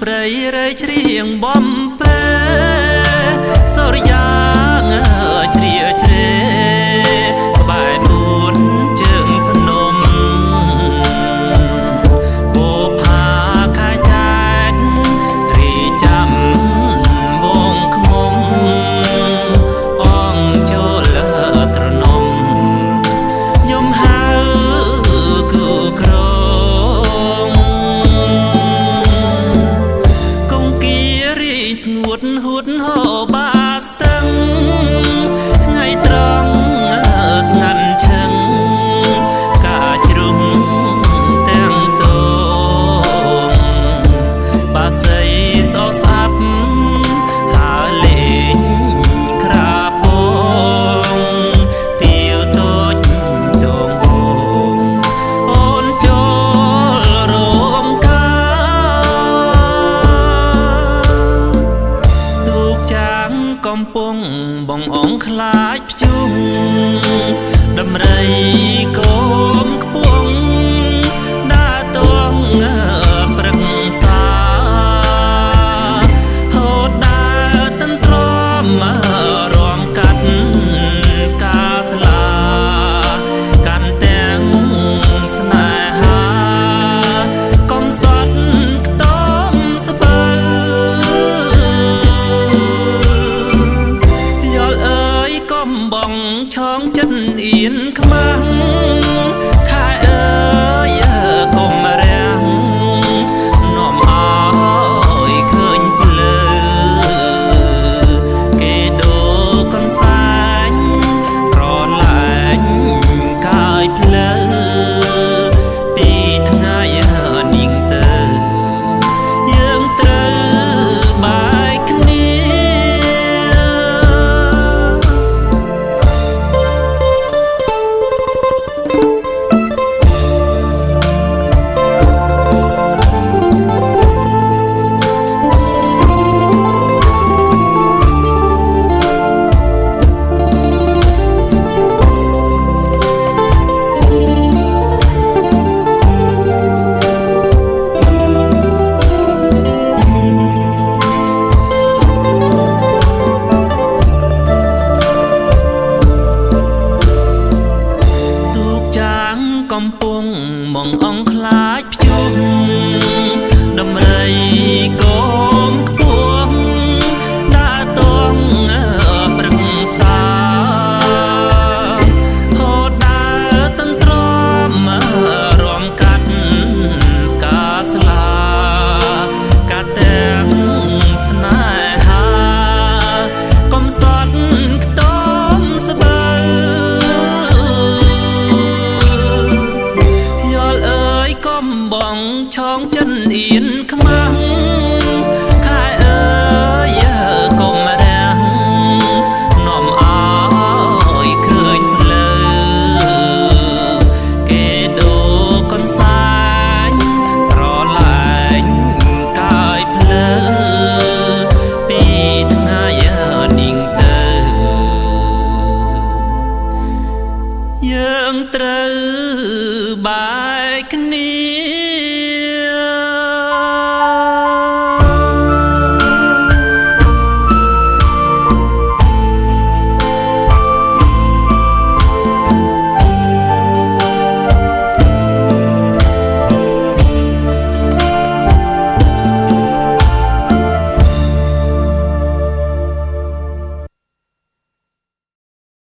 ប្រៃរៃច្រៀងបំពេសូរិយាងជ្រាជ្រេក្បែរពួនជើងភ្នំបុផាខាចែករីចាំបងខ្មុំអងចូលត្រនំយំហៅគូក្រស្ងួតហួតហោបាស្ទឹងថ្ងៃត្រង់ស្ងាត់ឈឹងកាជ្រុំទាំងតងបាសីសោស្អាប់ហើលេងក្រាពងទាវតូចដងបងអូនចូលរោងការកំពុងបងអងខ្លាចភ្ជុំដំរីកូនខ្ពងដើរតងព្រឹកសហូតដើរតន្ទ្រាំរំកាត់ការស្លាកាន់ទាំងស្នេហាកំសត់ខ្ទមស្បើបងឆងចិត្តអៀនខ្មាំងខែអើយកុំរាំងនាំឲ្យឃើញភ្លើគេដូរកំសាញ់ប្រឡាញ់កាយភ្លើពីថ្ងៃនាងទៅយើងត្រូវបែកគ្នាកំពុងមកអងខ្លាចភ្ជុំដំរីកូនខ្ពស់ដើរតងព្រឹកសហូតដើរតន្ទ្រាំរំកាត់ការស្លាកាត់ទាំងស្នេហាកំសត់ខ្ទមស្បើបងឆងចិត្តអៀនខ្មាំងខែអើយកុំរាំងនាំឲ្យឃើញភ្លើគេដូរកន្សាញ់ប្រឡាញ់កាយភ្លើពីថ្ងៃនាងទៅយើងត្រូវបែកគ្នា